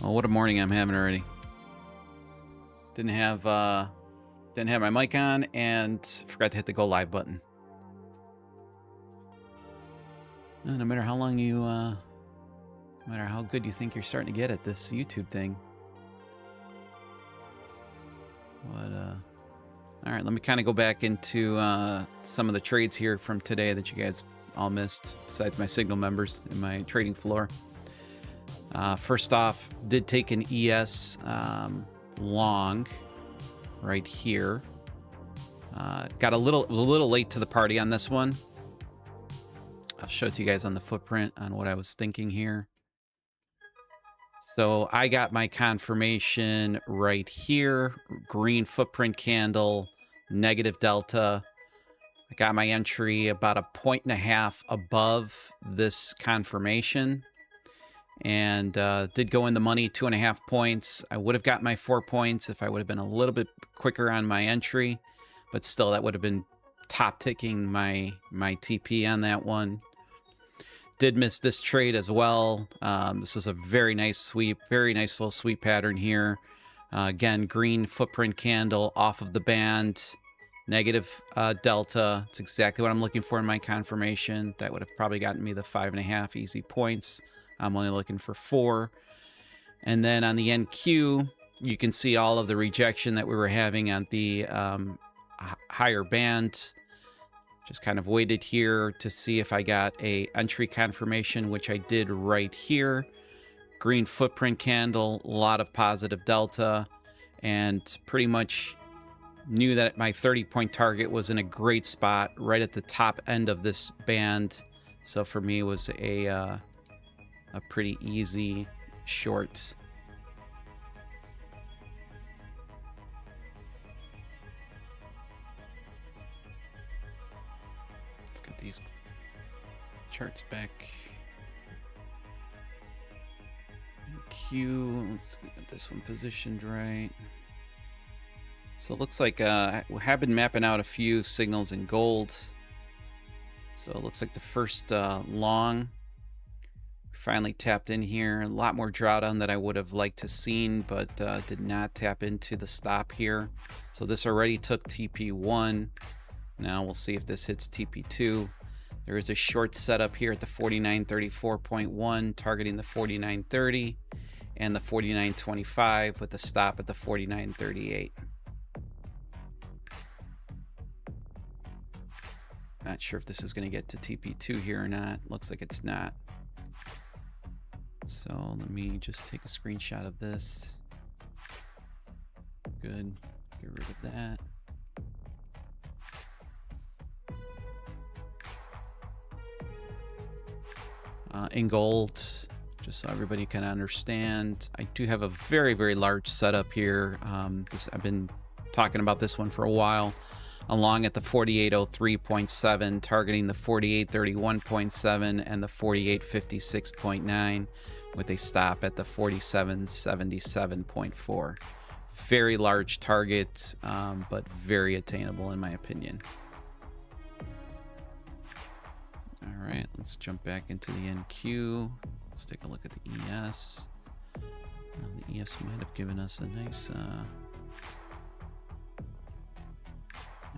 Well, what a morning I'm having already. Didn't have my mic on and forgot to hit the go live button. And no matter how long you, no matter how good you think you're starting to get at this YouTube thing. But, all right, let me kind of go back into some of the trades here from today that you guys all missed, besides my Signal members in my trading floor. First off, did take an ES long right here. Was a little late to the party on this one. I'll show it to you guys on the footprint on what I was thinking here. So I got my confirmation right here, green footprint candle, negative delta. I got my entry about 1.5 points above this confirmation, and did go in the money 2.5 points. I would have got my 4 points if I would have been a little bit quicker on my entry, but still that would have been top ticking my TP on that one. Did miss this trade as well. This was a very nice sweep, very nice little sweep pattern here. Again, green footprint candle off of the band, negative delta. It's exactly what I'm looking for in my confirmation. That would have probably gotten me the 5.5 easy points. I'm only looking for 4. And then on the NQ, you can see all of the rejection that we were having on the higher band. Just kind of waited here to see if I got a entry confirmation, which I did right here. Green footprint candle, a lot of positive delta, and pretty much knew that my 30-point target was in a great spot right at the top end of this band. So for me, it was a pretty easy short. Let's get these charts back. Q, let's get this one positioned right. So it looks like we have been mapping out a few signals in gold. So it looks like the first long finally tapped in here. A lot more drawdown that I would have liked to seen, but did not tap into the stop here. So this already took TP1. Now we'll see if this hits TP2. There is a short setup here at the 49.34.1, targeting the 49.30 and the 49.25 with a stop at the 49.38. Not sure if this is going to get to TP2 here or not. Looks like it's not. So let me just take a screenshot of this. Good. Get rid of that. In gold, just so everybody can understand, I do have a very, very large setup here. I've been talking about this one for a while. Along at the 4803.7, targeting the 4831.7 and the 4856.9 with a stop at the 4777.4. Very large target, but very attainable in my opinion. All right, let's jump back into the NQ. Let's take a look at the ES. The ES might have given us a nice...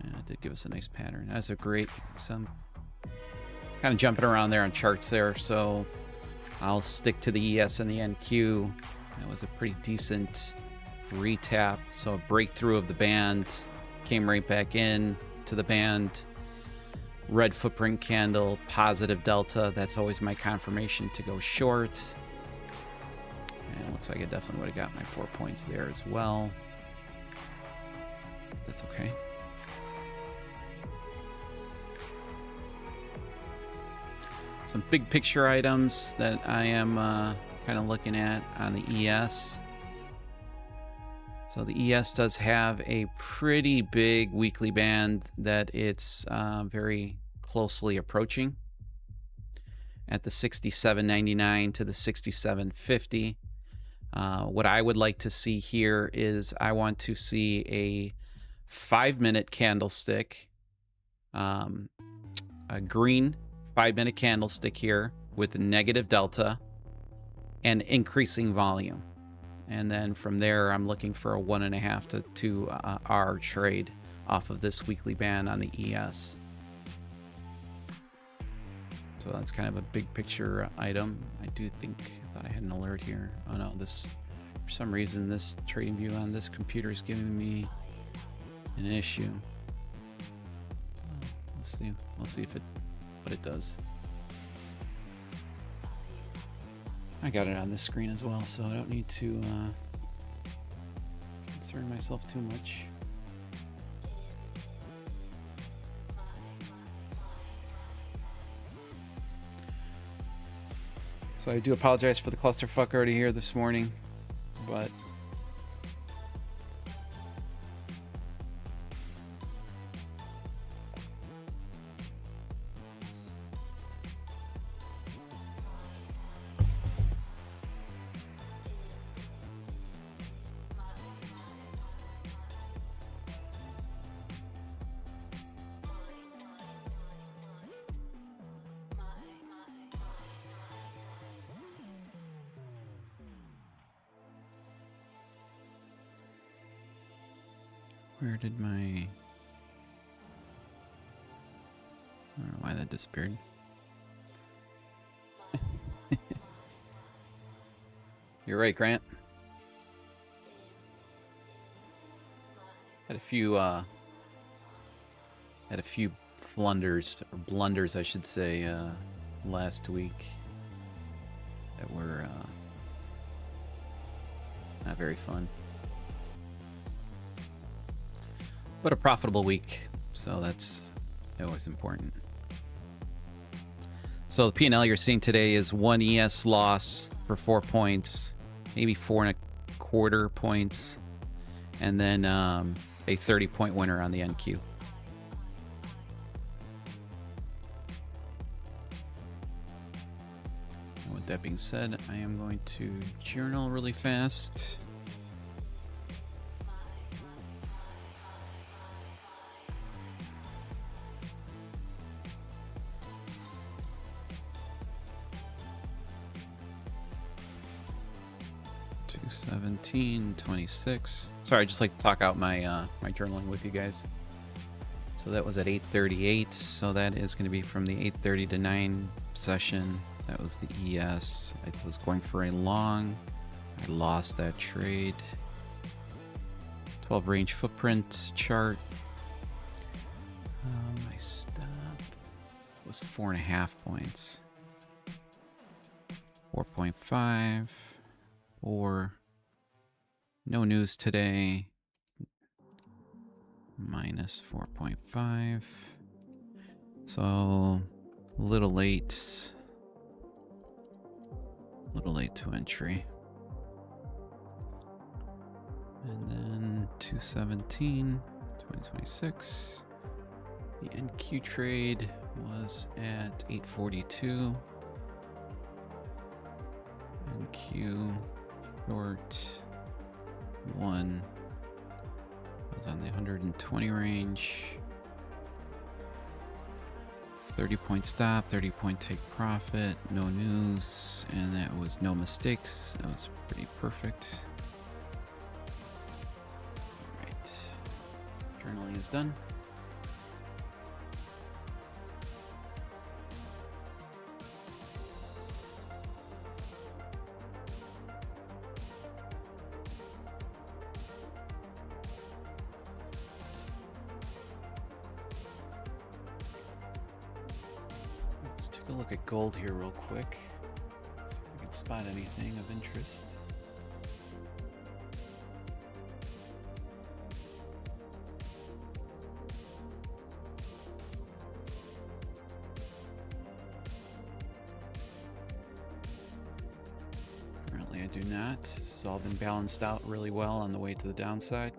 Yeah, it did give us a nice pattern. That's a great, some kind of jumping around there on charts there. So I'll stick to the ES and the NQ. That was a pretty decent retap. So a breakthrough of the band, came right back in to the band. Red footprint candle, positive delta. That's always my confirmation to go short. And it looks like I definitely would have got my 4 points there as well. That's okay. Some big picture items that I am kind of looking at on the ES. So the ES does have a pretty big weekly band that it's very closely approaching at the 67.99 to the 67.50. What I would like to see here is I want to see a 5-minute candlestick, a green 5-minute candlestick here with a negative delta and increasing volume. And then from there, I'm looking for a 1.5 to 2 hour trade off of this weekly band on the ES. So that's kind of a big picture item. I do think, I thought I had an alert here. Oh no, this, for some reason, this trading view on this computer is giving me an issue. We'll see if what it does. I got it on this screen as well, so I don't need to concern myself too much. So I do apologize for the clusterfuck already here this morning, but where did my... I don't know why that disappeared. You're right, Grant. Had a few flunders, or blunders, I should say, last week that were not very fun. But a profitable week, so that's always important. So the P&L you're seeing today is 1 ES loss for 4 points, maybe 4.25 points, and then a 30-point winner on the NQ. And with that being said, I am going to journal really fast. $17.26. Sorry, I just like to talk out my my journaling with you guys. So that was at 8:38. So that is going to be from the 8:30 to 9 session. That was the ES. I was going for a long. I lost that trade. 12 range footprint chart. My stop was 4.5 points. 4.5. 4. No news today. Minus 4.5. So a little late. A little late to entry. And then 217, 2026. The NQ trade was at 842. NQ short 1 was on the 120 range. 30-point stop, 30-point take profit, no news, and that was no mistakes. That was pretty perfect. All right, journaling is done. Let's take a look at gold here real quick. See if we can spot anything of interest. Currently I do not. This has all been balanced out really well on the way to the downside.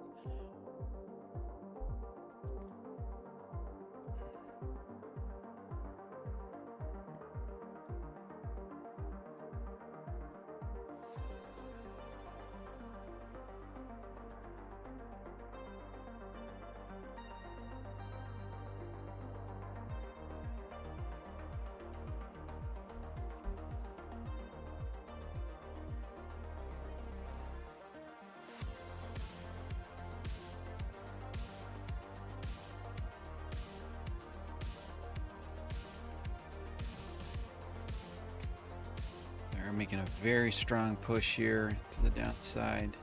making a very strong push here to the downside.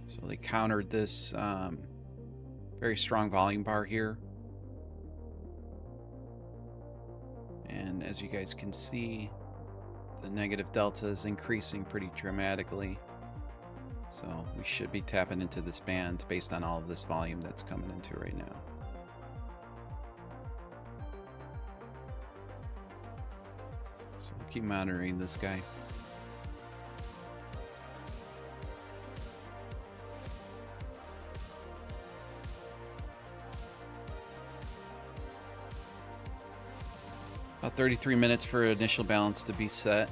So they countered this very strong volume bar here. And as you guys can see, the negative delta is increasing pretty dramatically. So we should be tapping into this band based on all of this volume that's coming into right now. So we'll keep monitoring this guy. About 33 minutes for initial balance to be set.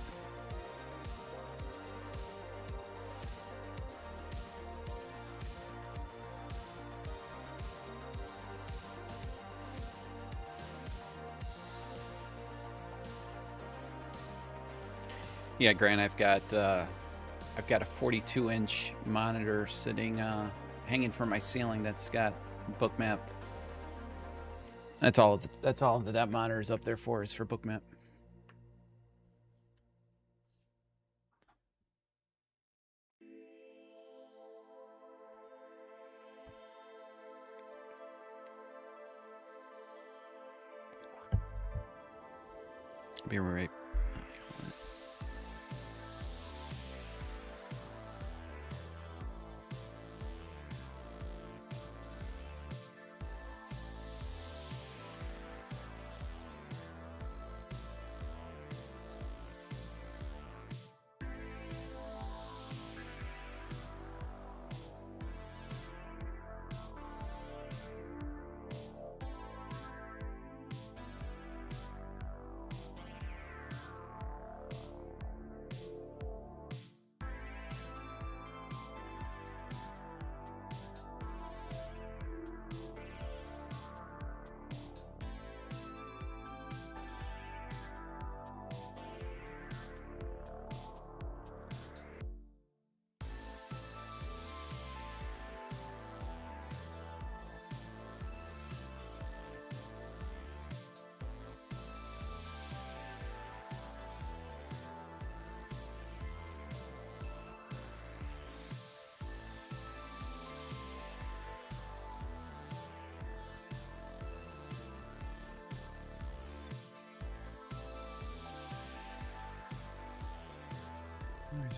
Yeah, Grant, I've got a 42-inch monitor sitting hanging from my ceiling that's got bookmap. That's all that monitor is up there for, is for bookmap. Be right.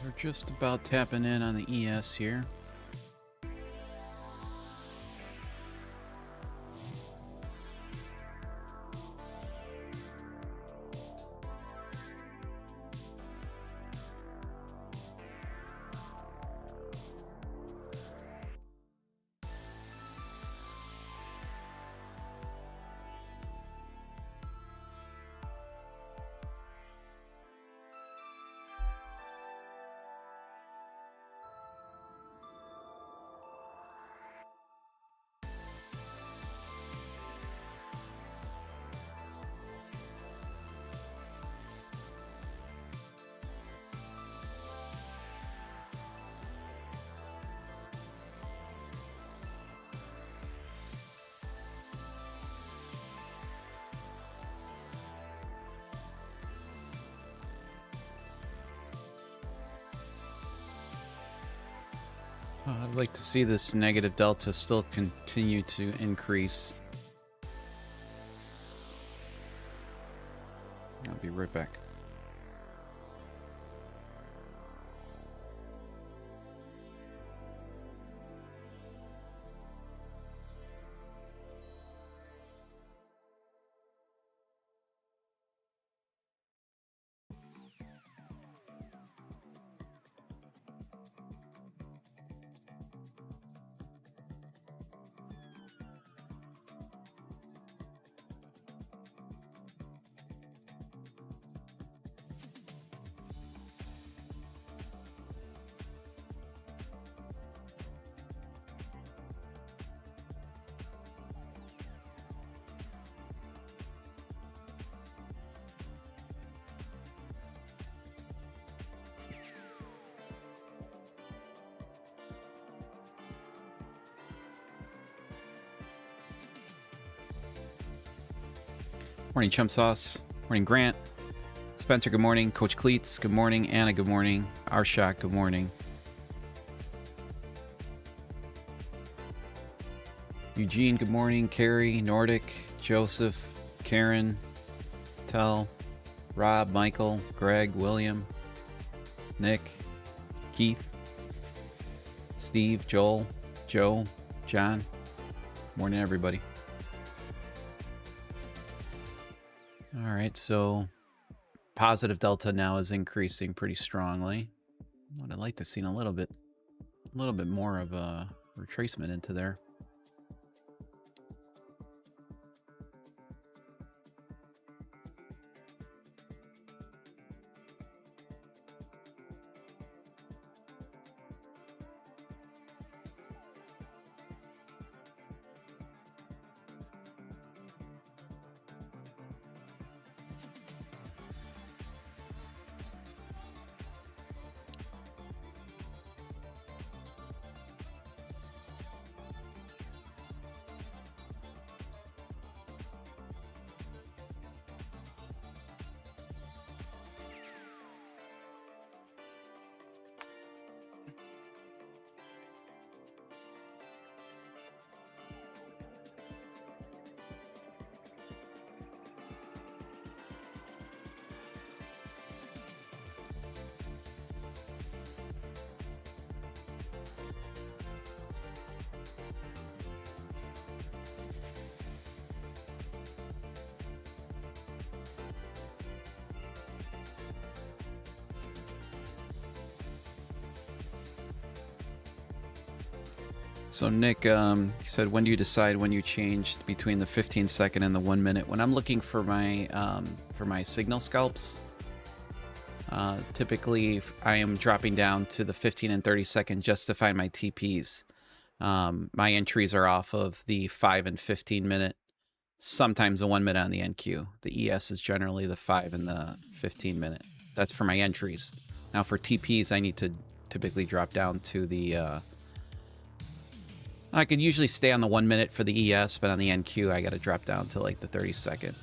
We're just about tapping in on the ES here. I'd like to see this negative delta still continue to increase. I'll be right back. Morning, Chump Sauce. Morning, Grant. Spencer, good morning. Coach Cleats, good morning. Anna, good morning. Arshak, good morning. Eugene, good morning. Carrie, Nordic, Joseph, Karen, Tell, Rob, Michael, Greg, William, Nick, Keith, Steve, Joel, Joe, John. Morning, everybody. All right, so positive delta now is increasing pretty strongly. What I'd like to see a little bit more of a retracement into there. So Nick, you said, when do you decide when you changed between the 15-second and the 1 minute? When I'm looking for my signal scalps, typically I am dropping down to the 15 and 30-second just to find my TPs. My entries are off of the 5 and 15 minute, sometimes a 1 minute on the NQ. The ES is generally the 5 and the 15 minute. That's for my entries. Now for TPs, I need to typically drop down to the I could usually stay on the 1 minute for the ES, but on the NQ, I got to drop down to like the 30-second.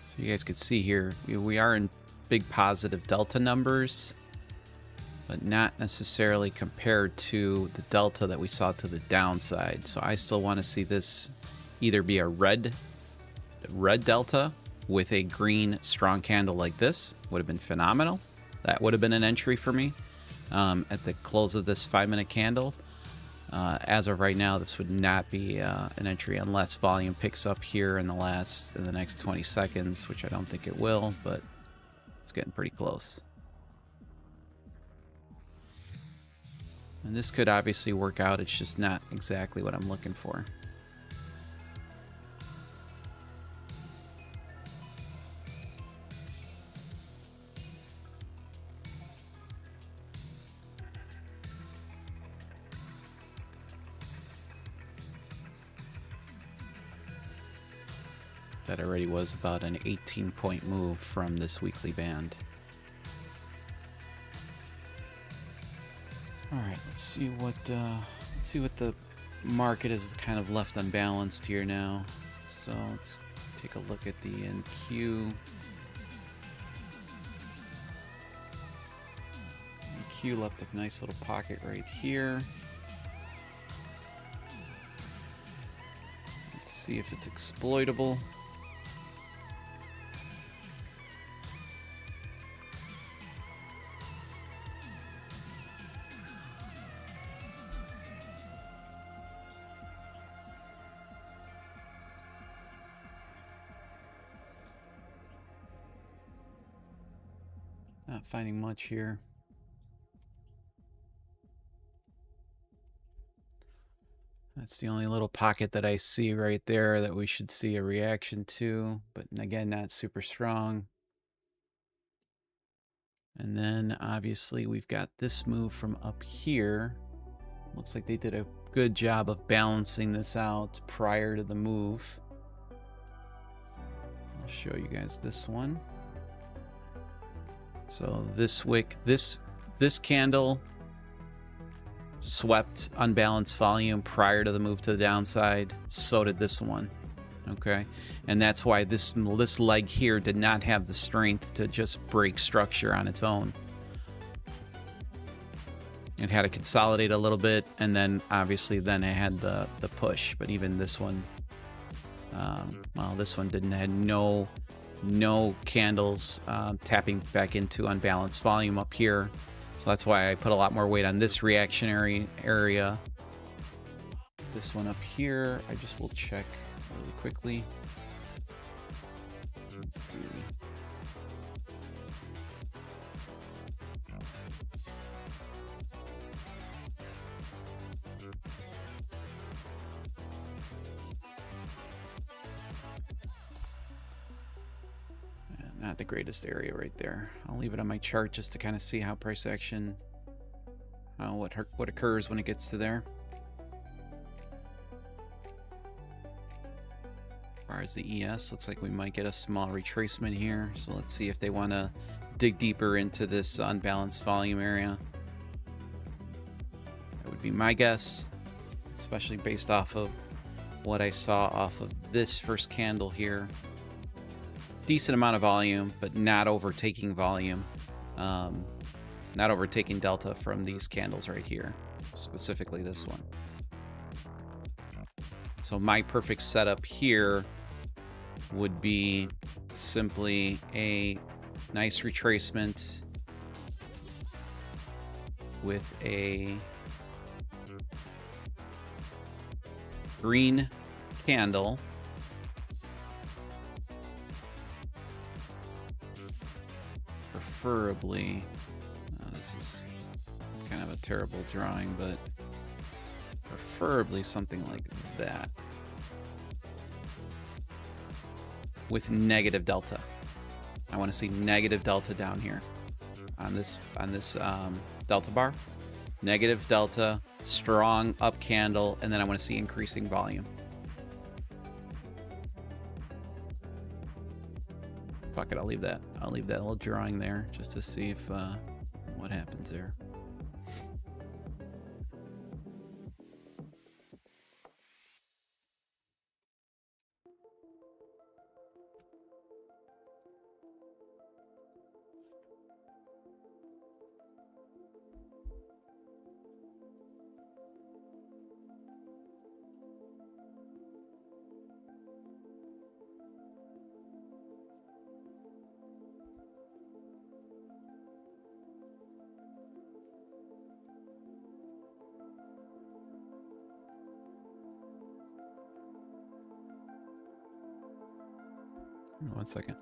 So you guys could see here, we are in big positive delta numbers, but not necessarily compared to the delta that we saw to the downside. So I still want to see this either be a red delta with a green strong candle like this. Would have been phenomenal. That would have been an entry for me at the close of this 5-minute candle. As of right now, this would not be an entry unless volume picks up here in the next 20 seconds, which I don't think it will, but it's getting pretty close. And this could obviously work out. It's just not exactly what I'm looking for. That already was about an 18-point move from this weekly band. All right, let's see what the market is kind of left unbalanced here now. So let's take a look at the NQ. NQ left a nice little pocket right here. Let's see if it's exploitable. Not finding much here. That's the only little pocket that I see right there that we should see a reaction to, but again, not super strong. And then obviously we've got this move from up here. Looks like they did a good job of balancing this out prior to the move. I'll show you guys this one. So this wick, this candle swept unbalanced volume prior to the move to the downside. So did this one. Okay, and that's why this leg here did not have the strength to just break structure on its own. It had to consolidate a little bit, and then obviously then it had the push. But even this one, well, this one didn't had no candles tapping back into unbalanced volume up here. So that's why I put a lot more weight on this reactionary area. This one up here, I just will check really quickly. Let's see. Not the greatest area right there. I'll leave it on my chart just to kind of see how price action, what occurs when it gets to there. As far as the ES, looks like we might get a small retracement here. So let's see if they want to dig deeper into this unbalanced volume area. That would be my guess, especially based off of what I saw off of this first candle here. Decent amount of volume, but not overtaking volume. Not overtaking delta from these candles right here, specifically this one. So my perfect setup here would be simply a nice retracement with a green candle. Preferably, this is kind of a terrible drawing, but preferably something like that with negative delta. I want to see negative delta down here on this delta bar. Negative delta, strong up candle, and then I want to see increasing volume. Fuck it, I'll leave that. I'll leave that little drawing there just to see if what happens there. One second.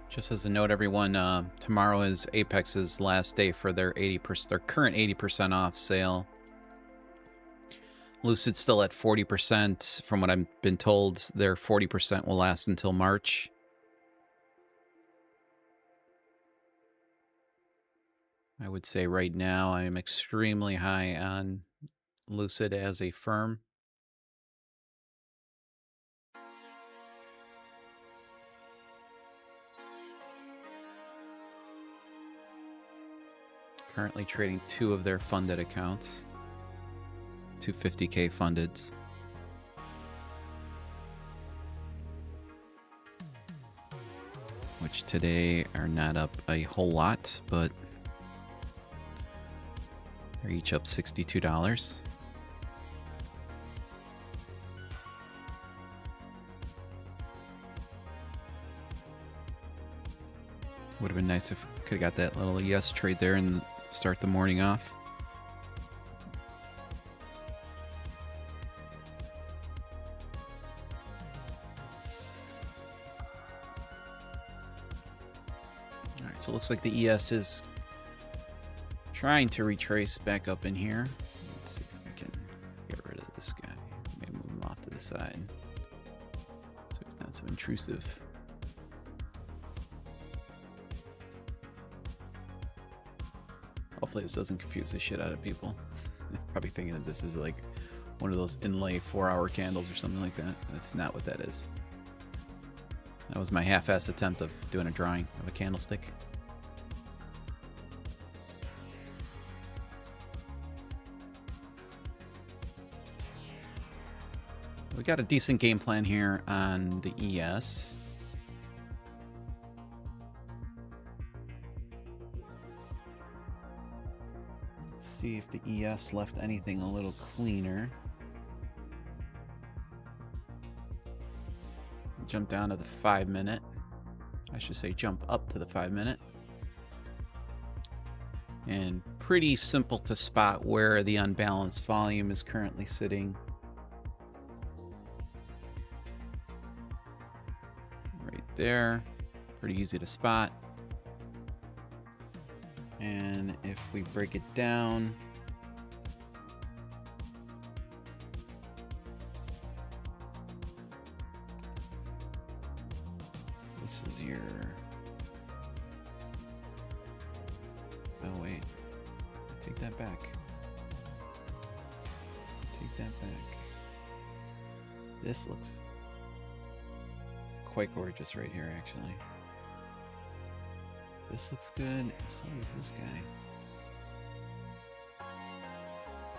Just as a note, everyone, tomorrow is Apex's last day for their current 80% off sale. Lucid's still at 40%. From what I've been told, their 40% will last until March. I would say right now I am extremely high on Lucid as a firm. Currently trading 2 of their funded accounts. 250K funded. Which today are not up a whole lot, but they're each up $62. Would have been nice if we could have got that little yes trade there and start the morning off. All right, so it looks like the ES is trying to retrace back up in here. Let's see if we can get rid of this guy. Maybe move him off to the side so he's not so intrusive. Hopefully this doesn't confuse the shit out of people. They're probably thinking that this is like one of those inlay 4-hour candles or something like that. That's not what that is. That was my half-ass attempt of doing a drawing of a candlestick. We got a decent game plan here on the ES. Let's see if the ES left anything a little cleaner. Jump down to the 5-minute. I should say jump up to the 5-minute. And pretty simple to spot where the unbalanced volume is currently sitting. Right there. Pretty easy to spot. And if we break it down, this is your, oh wait, take that back. Take that back. This looks quite gorgeous right here, actually. This looks good, and so does this guy.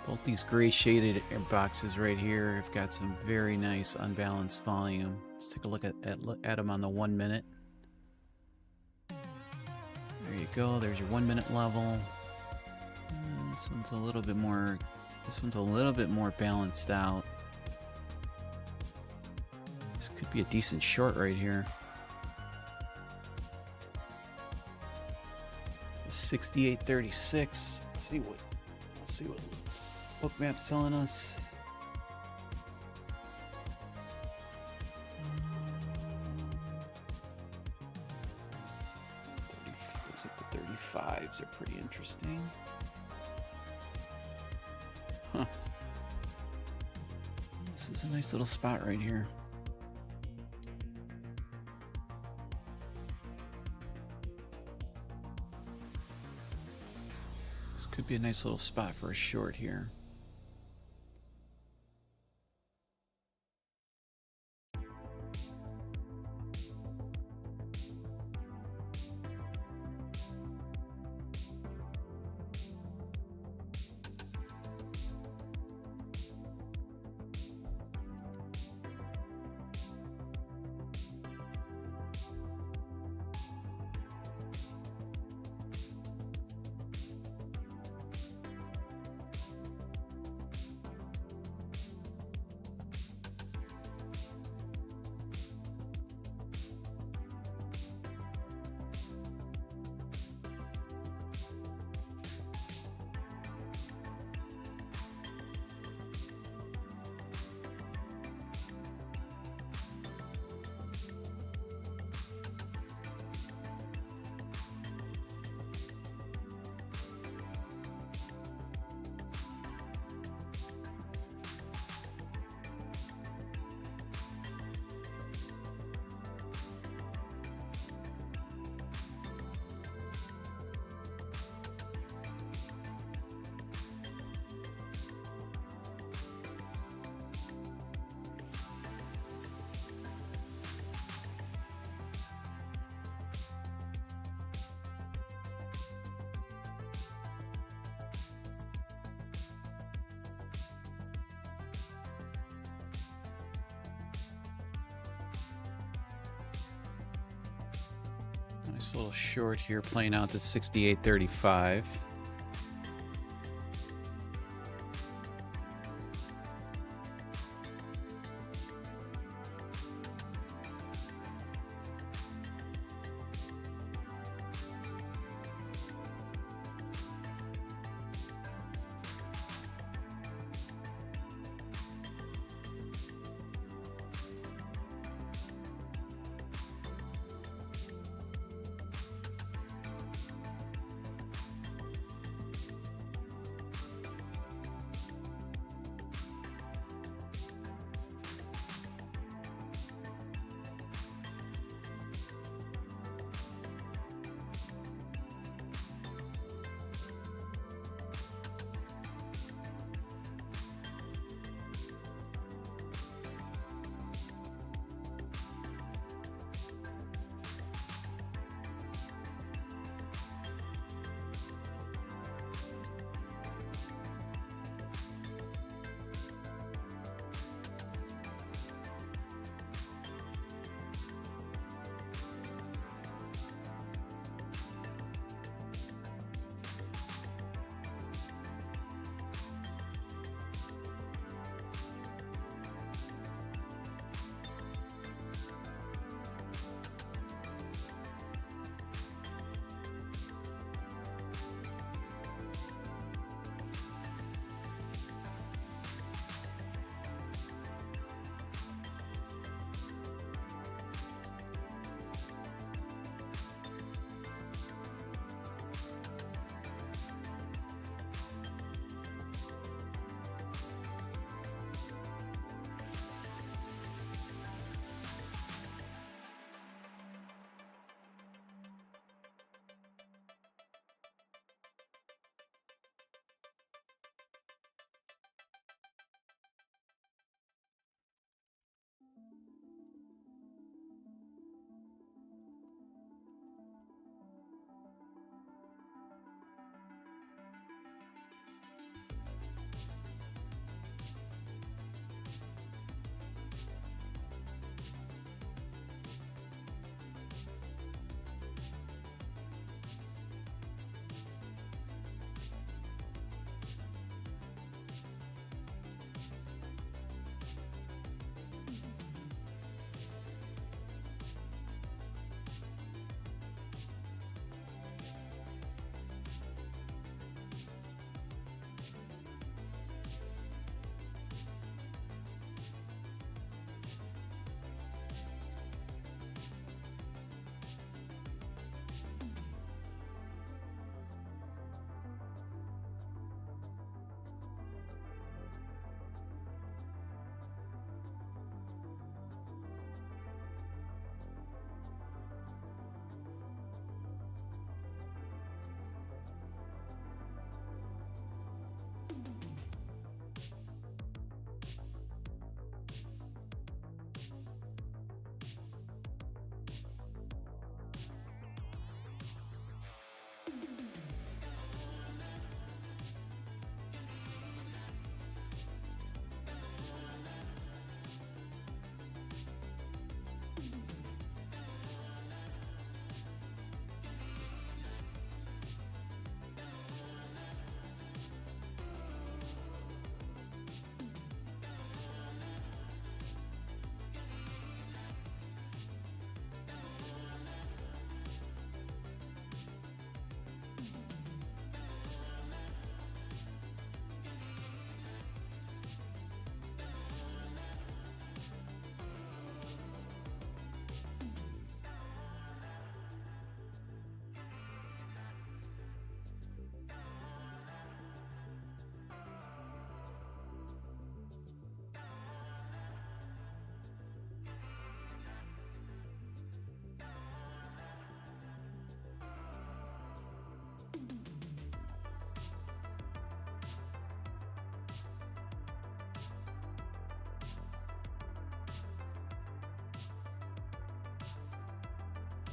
Both these gray shaded boxes right here have got some very nice unbalanced volume. Let's take a look at them on the 1-minute. There you go, there's your 1-minute level. This one's a little bit more, balanced out. This could be a decent short right here. 68.36. Let's see what Bookmap's telling us. Looks like the 35s are pretty interesting. Huh. This is a nice little spot right here. Could be a nice little spot for a short here. Nice little short here, playing out to 68.35.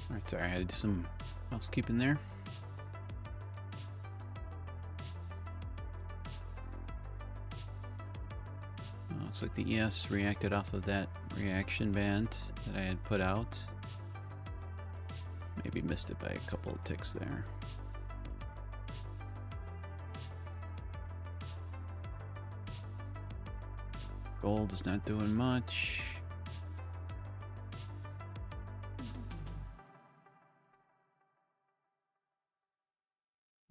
All right, sorry, I had to do some housekeeping there. Looks like the ES reacted off of that reaction band that I had put out. Maybe maybe missed it by a couple of ticks there. Gold is not doing much.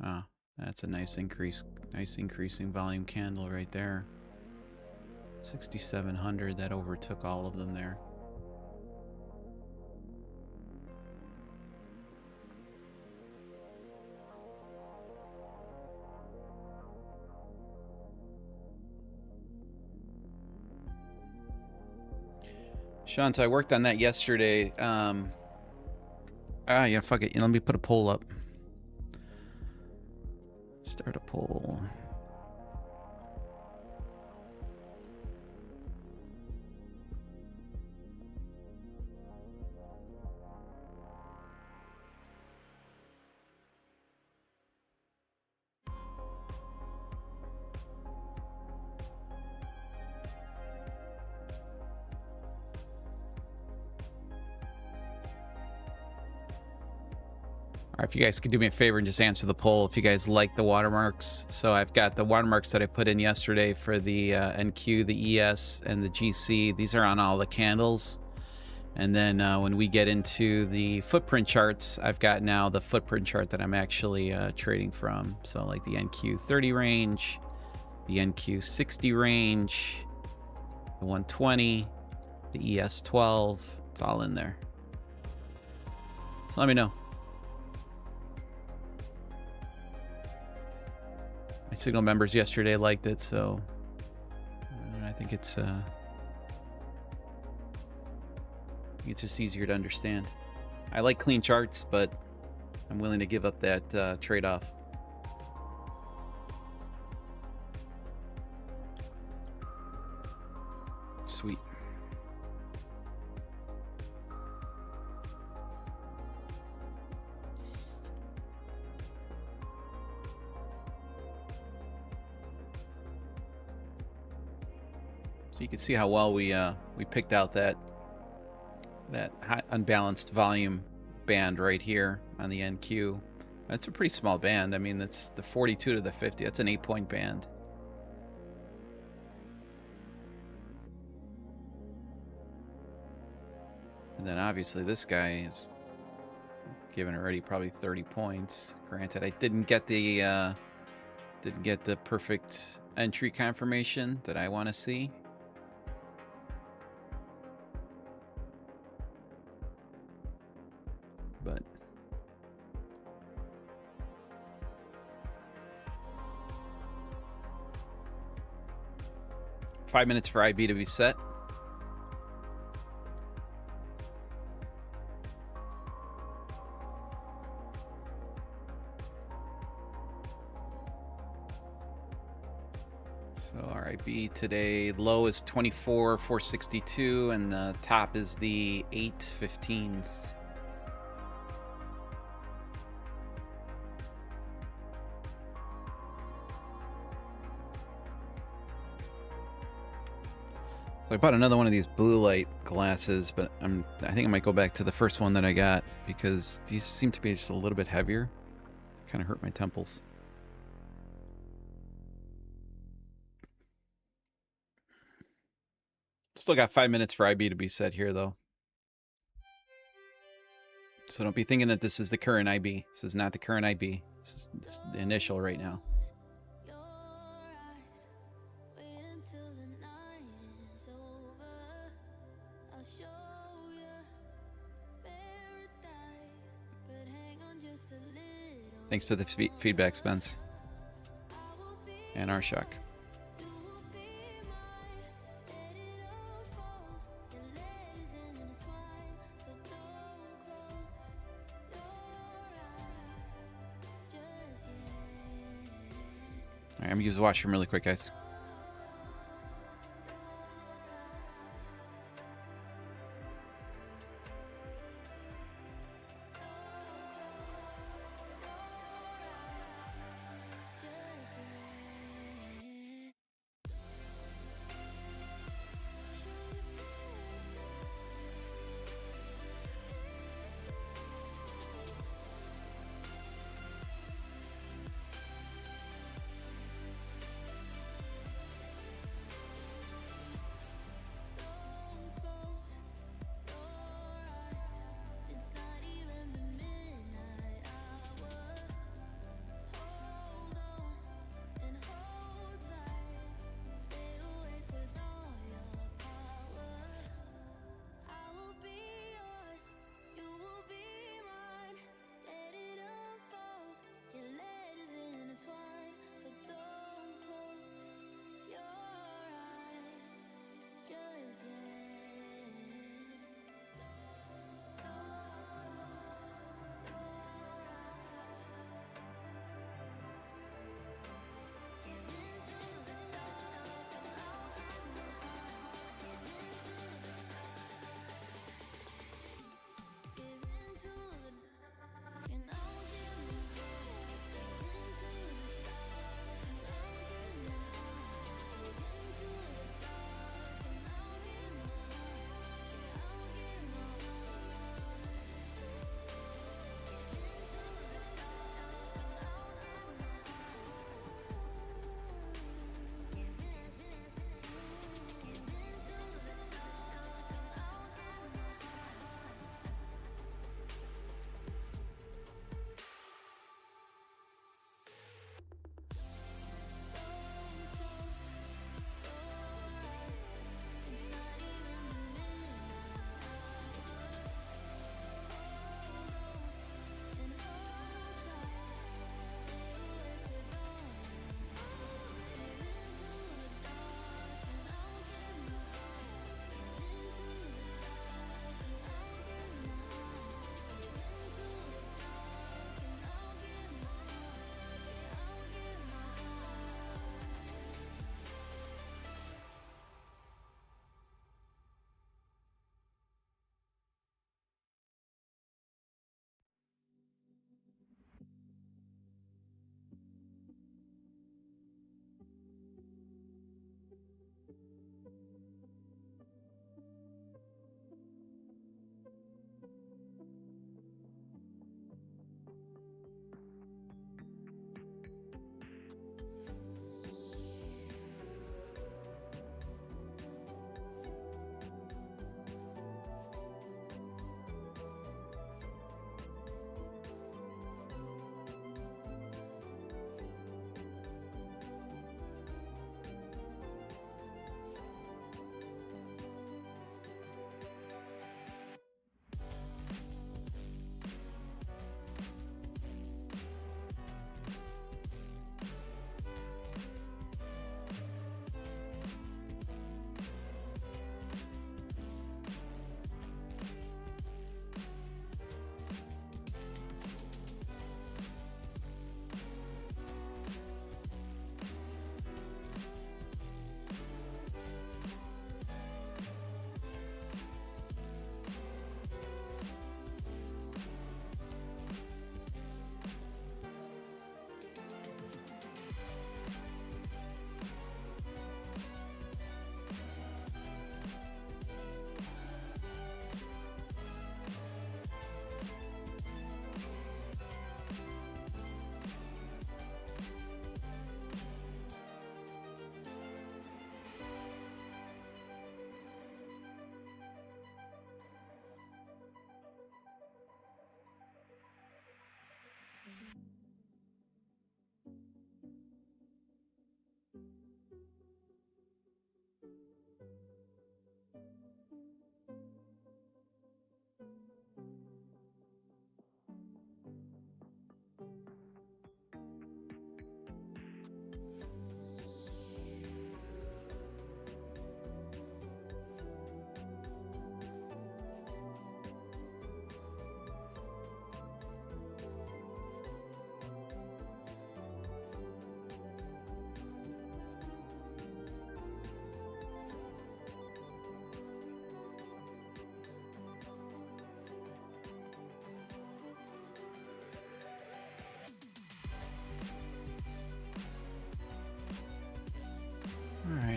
Ah, that's a nice increase, nice increasing volume candle right there. 6,700, that overtook all of them there. Sean, so I worked on that yesterday. Yeah, fuck it. Let me put a poll up. Start a poll. All right, if you guys could do me a favor and just answer the poll if you guys like the watermarks. So I've got the watermarks that I put in yesterday for the NQ, the ES, and the GC. These are on all the candles. And then when we get into the footprint charts, I've got now the footprint chart that I'm actually trading from. So like the NQ 30 range, the NQ 60 range, the 120, the ES 12. It's all in there. So let me know. My Signal members yesterday liked it, so I think it's just easier to understand. I like clean charts, but I'm willing to give up that trade-off. Sweet. So you can see how well we picked out that unbalanced volume band right here on the NQ. That's a pretty small band. I mean, that's the 42 to the 50. That's an 8-point band. And then obviously this guy is given already probably 30 points. Granted, I didn't get the perfect entry confirmation that I want to see. But five minutes for IB to be set. So our IB today, low is 24,462, and the top is the 815s. So I bought another one of these blue light glasses, but I think I might go back to the first one that I got because these seem to be just a little bit heavier. Kind of hurt my temples. Still got 5 minutes for IB to be set here, though. So don't be thinking that this is the current IB. This is not the current IB. This is the initial right now. Thanks for the feedback, Spence. And Arshak. All right, I'm gonna use the washroom really quick, guys.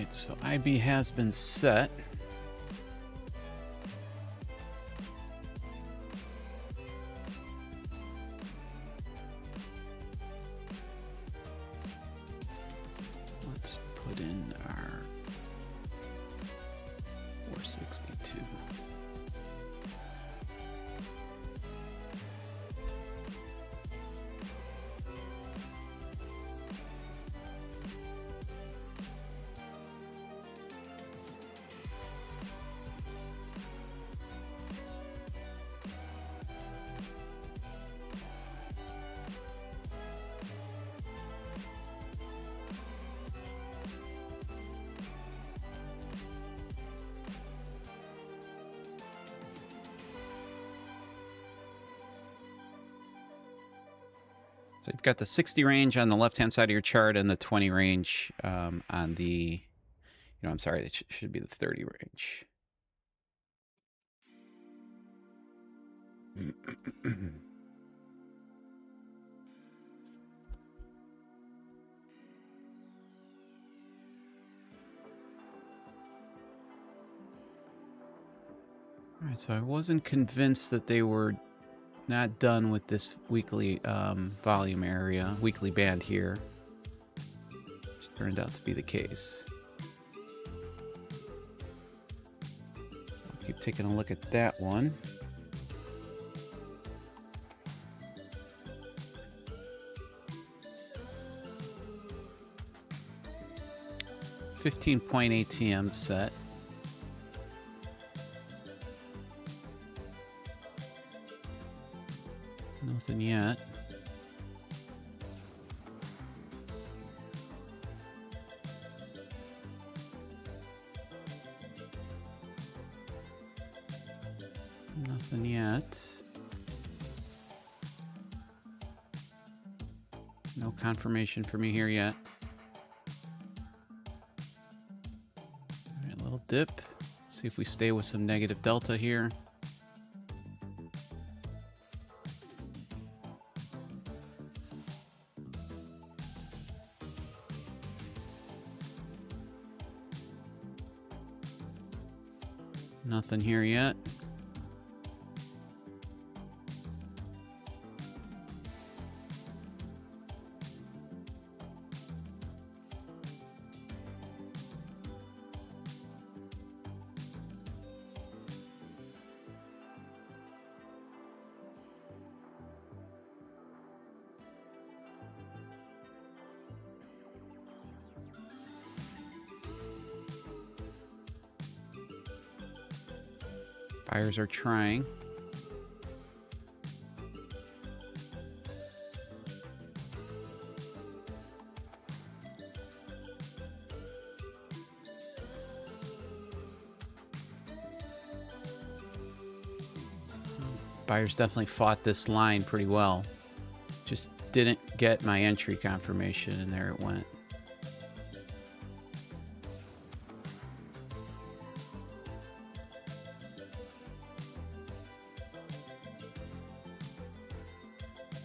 right, so IB has been set. Let's put in our 462. So you've got the 60 range on the left-hand side of your chart and the 20 range on the, I'm sorry, it should be the 30 range. All right, so I wasn't convinced that they were not done with this weekly volume area, weekly band here. Which turned out to be the case. So I'll keep taking a look at that one. $15.8 ATM set. Nothing yet. Nothing yet. No confirmation for me here yet. All right, little dip. Let's see if we stay with some negative delta here. Nothing here yet. Buyers are trying. Buyers definitely fought this line pretty well. Just didn't get my entry confirmation, and there it went.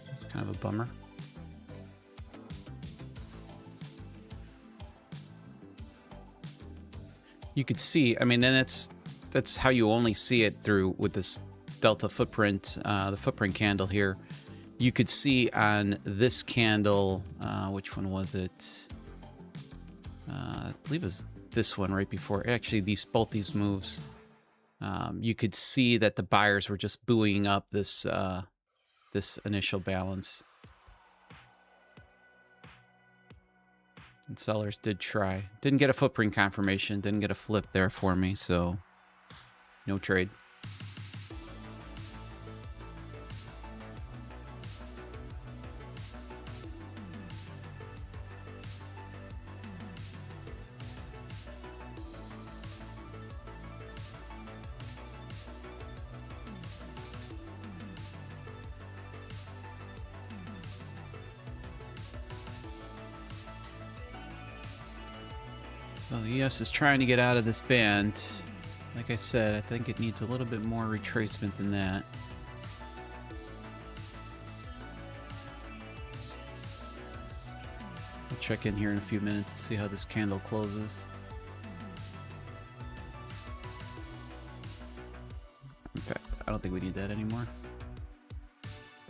That's kind of a bummer. You could see, I mean, and that's how you only see it through with this delta footprint, the footprint candle here. You could see on this candle, which one was it? I believe it was this one right before. Actually, both these moves, you could see that the buyers were just buoying up this this initial balance. And sellers did try. Didn't get a footprint confirmation. Didn't get a flip there for me, so no trade. So the ES is trying to get out of this band. Like I said, I think it needs a little bit more retracement than that. We'll check in here in a few minutes to see how this candle closes. think we need that anymore.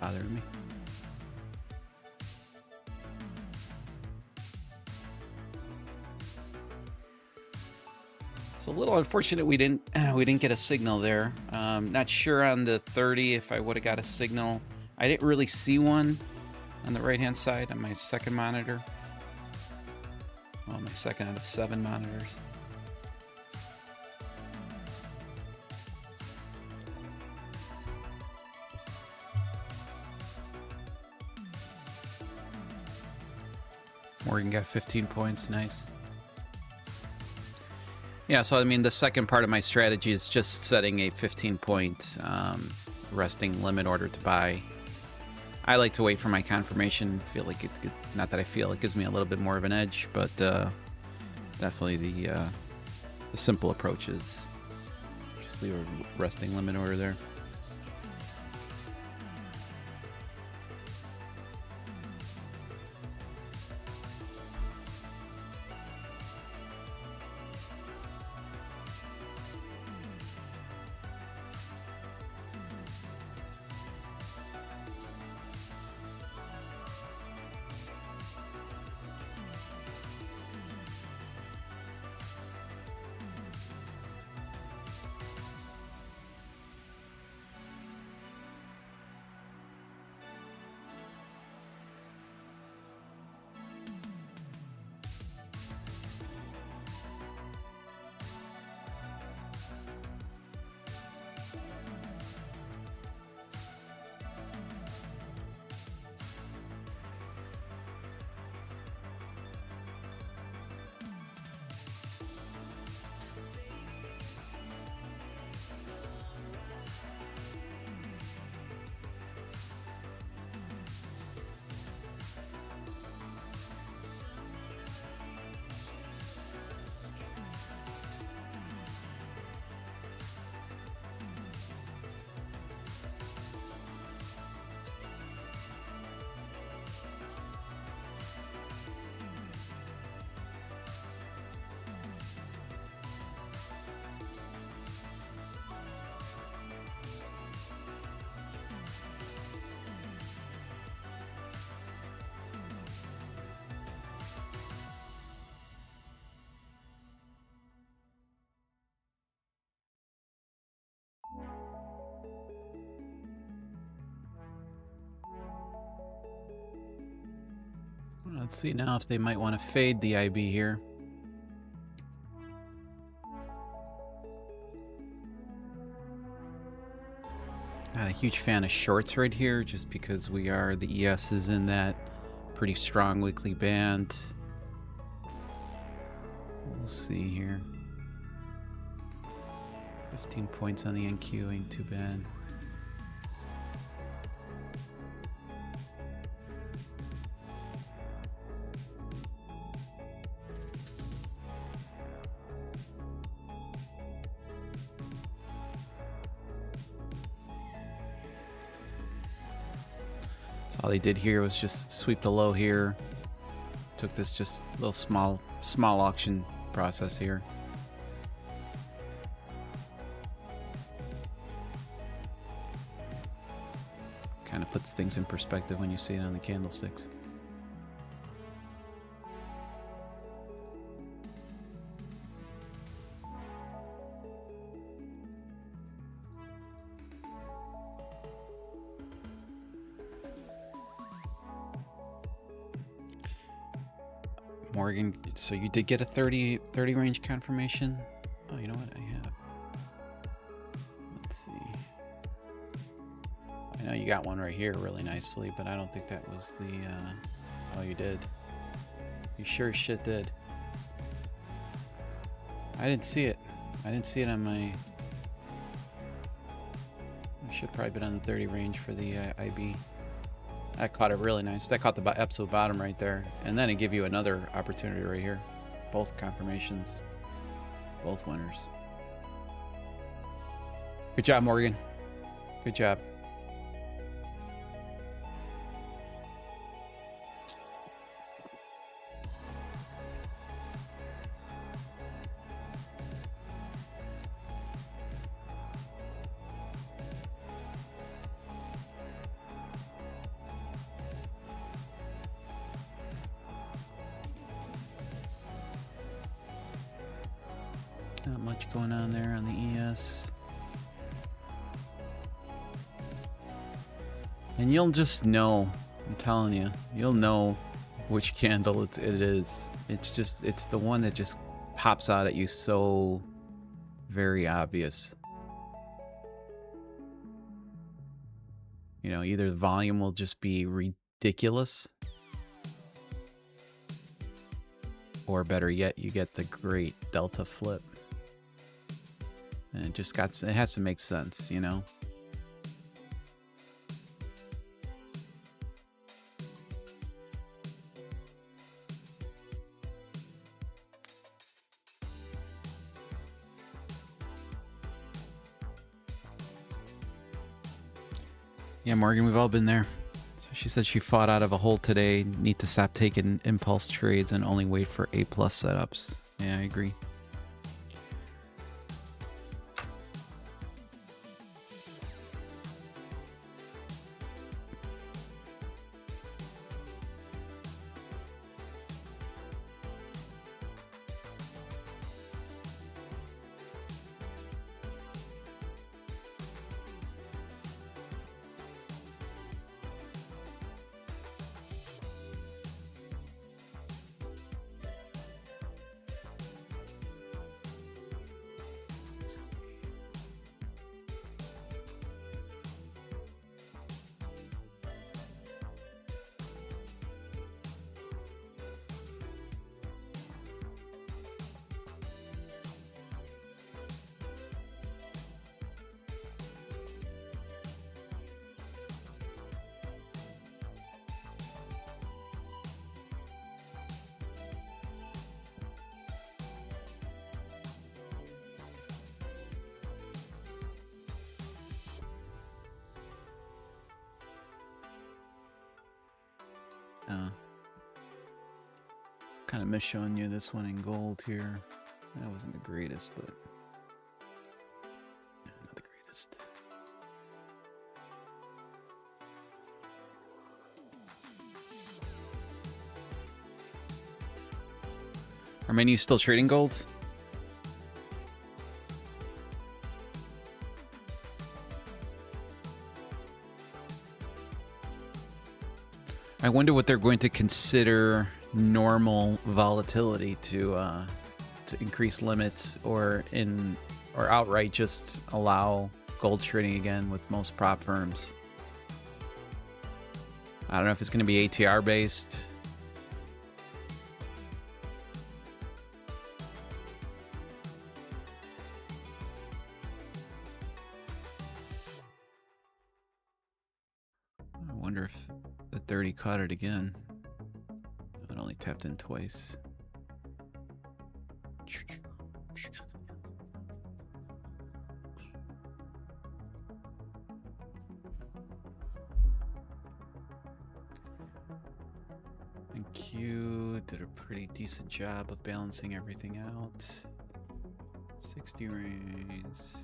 Bothering me. So a little unfortunate we didn't get a signal there. Not sure on the 30 if I would have got a signal. I didn't really see one on the right-hand side on my second monitor. Well, my second out of 7 monitors. Morgan got 15 points, nice. Yeah, so I mean, the second part of my strategy is just setting a 15-point resting limit order to buy. I like to wait for my confirmation. Feel like not that I feel it gives me a little bit more of an edge, but definitely the simple approach is just leave a resting limit order there. Let's see now if they might want to fade the IB here. Not a huge fan of shorts right here, just because the ES is in that pretty strong weekly band. We'll see here. 15 points on the NQ ain't too bad. So all they did here was just sweep the low here. Took this just little small auction process here. Kind of puts things in perspective when you see it on the candlesticks. Morgan, so you did get a 30 range confirmation? Oh, you know what? I have. Let's see. I know you got one right here really nicely, but I don't think that was the... Oh, you did. You sure as shit did. I didn't see it. I didn't see it on my... I should probably been on the 30 range for the IB. That caught it really nice. That caught the absolute bottom right there. And then it gave you another opportunity right here. Both confirmations. Both winners. Good job, Morgan. Good job. Not much going on there on the ES. And you'll just know, I'm telling you, you'll know which candle it is. It's the one that just pops out at you so very obvious. You know, either the volume will just be ridiculous, or better yet, you get the great delta flip. And it has to make sense, you know? Yeah, Morgan, we've all been there. So she said she fought out of a hole today. Need to stop taking impulse trades and only wait for A+ setups. Yeah, I agree. Kind of miss showing you this one in gold here. That wasn't the greatest, but not the greatest. Are many of you still trading gold? I wonder what they're going to consider normal volatility to increase limits, or outright just allow gold trading again with most prop firms. I don't know if it's going to be ATR based. I wonder if the 30 caught it again. It only tapped in twice. And Q did a pretty decent job of balancing everything out. 60 raised.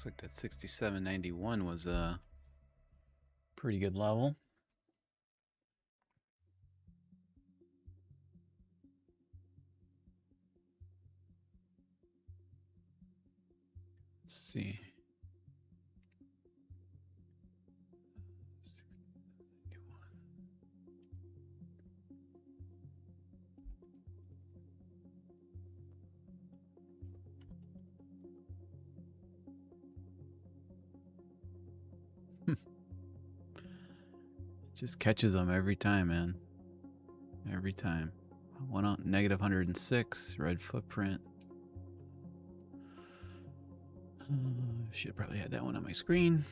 Looks like that 67.91 was a pretty good level. Let's see. Just catches them every time, man. Every time. One out, negative 106, red footprint. Should have probably had that one on my screen.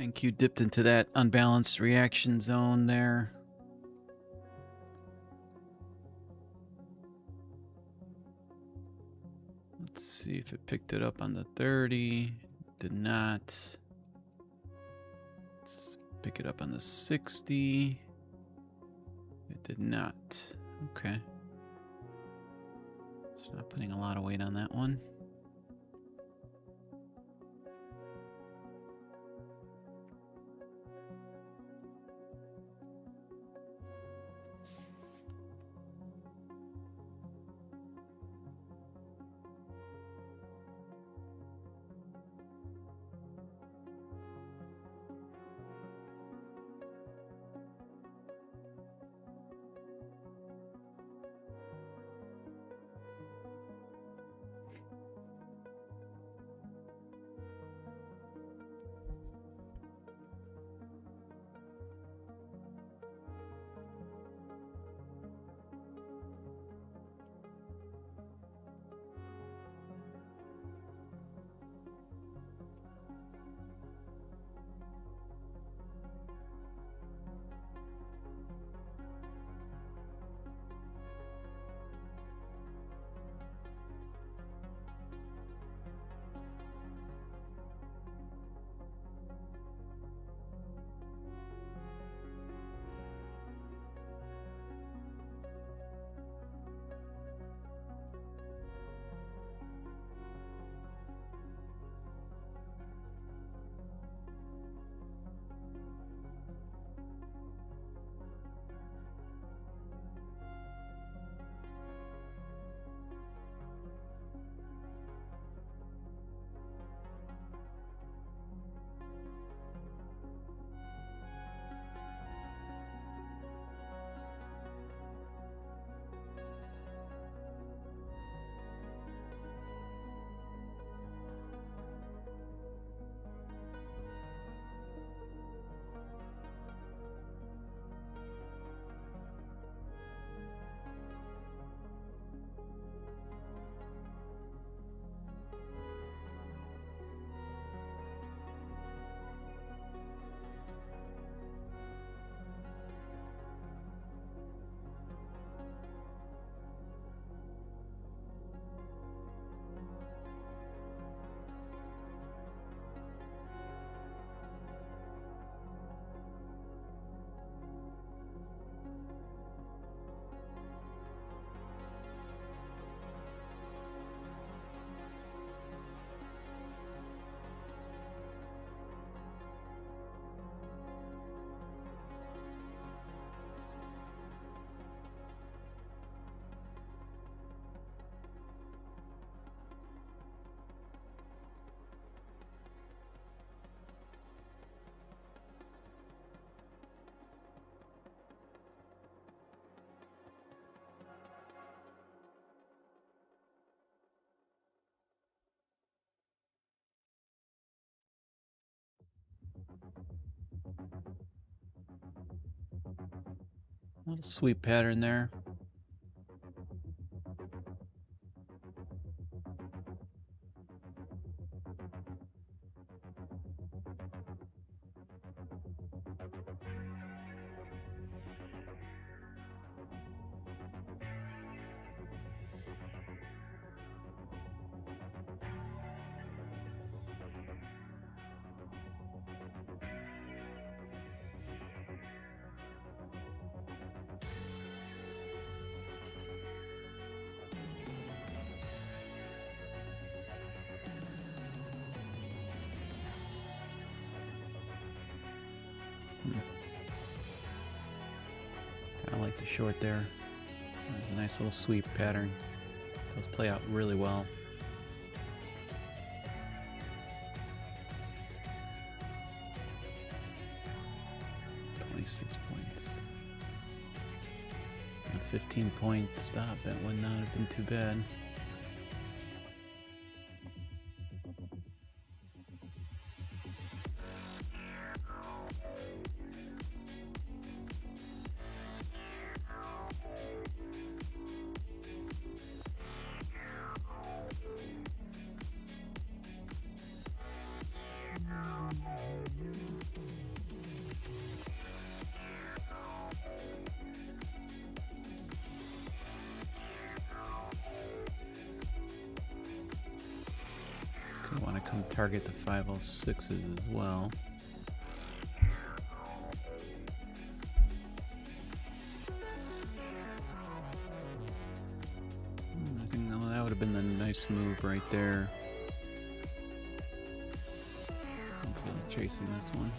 NQ dipped into that unbalanced reaction zone there. Let's see if it picked it up on the 30. Did not. Let's pick it up on the 60. It did not. Okay. It's not putting a lot of weight on that one. Little sweep pattern there. I like the short there. There's a nice little sweep pattern. Those play out really well. $26 a 15-point stop. That would not have been too bad. Want to come target the 506s as well. I think that would have been the nice move right there. Hopefully chasing this one.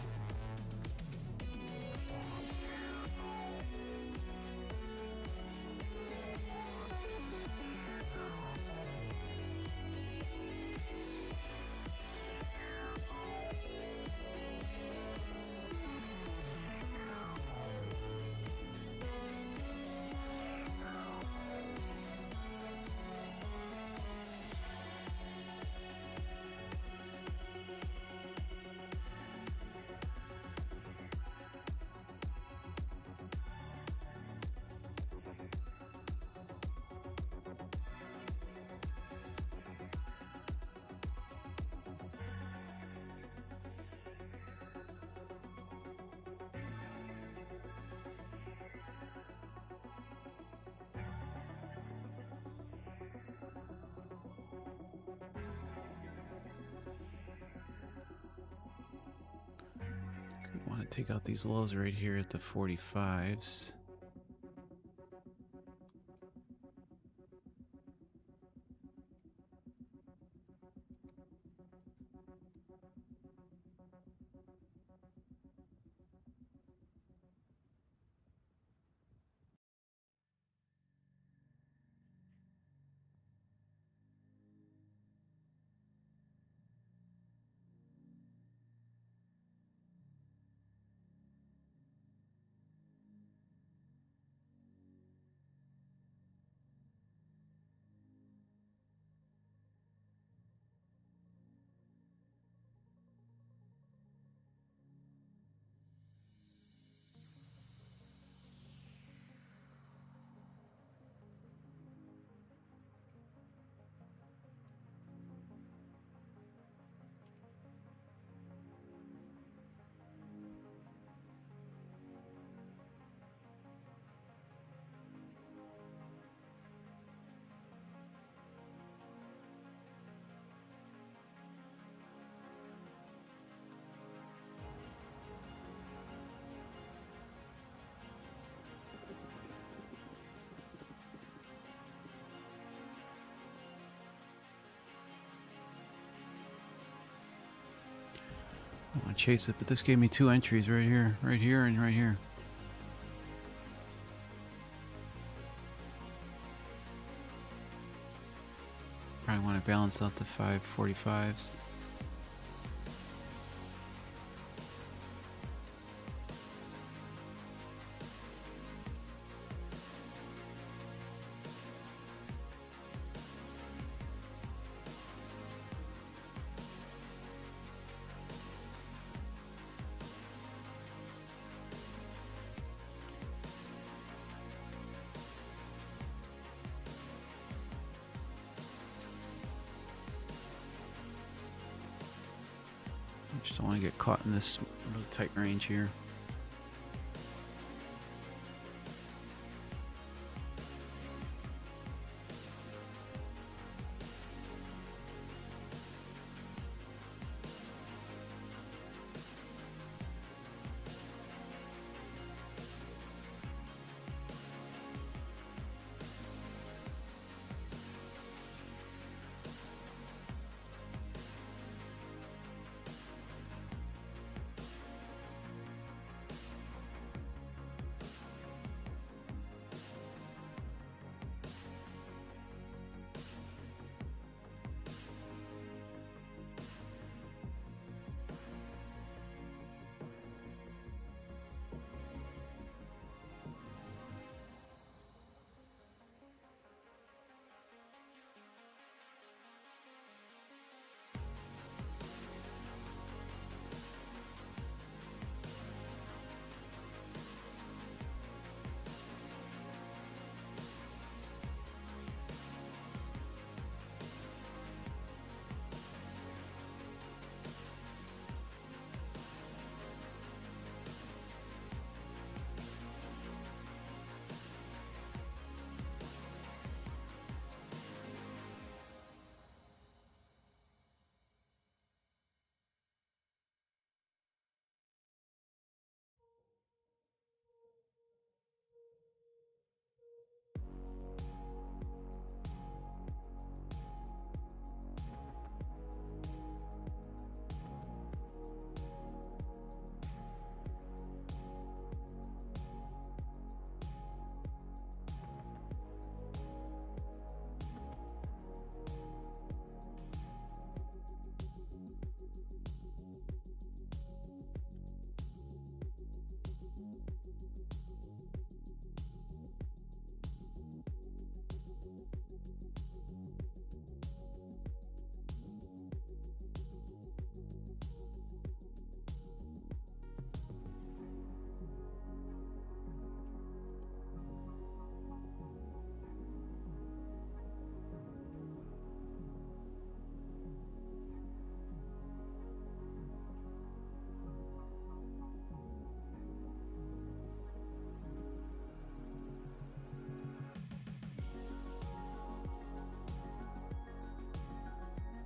Want to take out these lows right here at the 45s. I want to chase it, but this gave me two entries right here, and right here. Probably want to balance out the 545s. Just don't want to get caught in this really tight range here.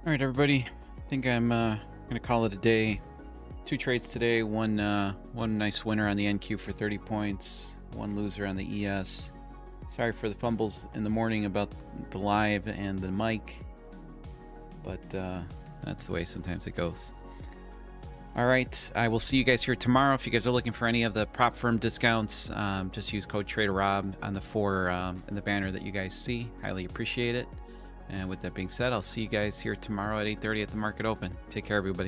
All right, everybody. I think I'm gonna call it a day. 2 trades today. One nice winner on the NQ for 30 points. One loser on the ES. Sorry for the fumbles in the morning about the live and the mic, but that's the way sometimes it goes. All right, I will see you guys here tomorrow. If you guys are looking for any of the prop firm discounts, just use code TraderRob on the 4 in the banner that you guys see. Highly appreciate it. And with that being said, I'll see you guys here tomorrow at 8:30 at the market open. Take care, everybody.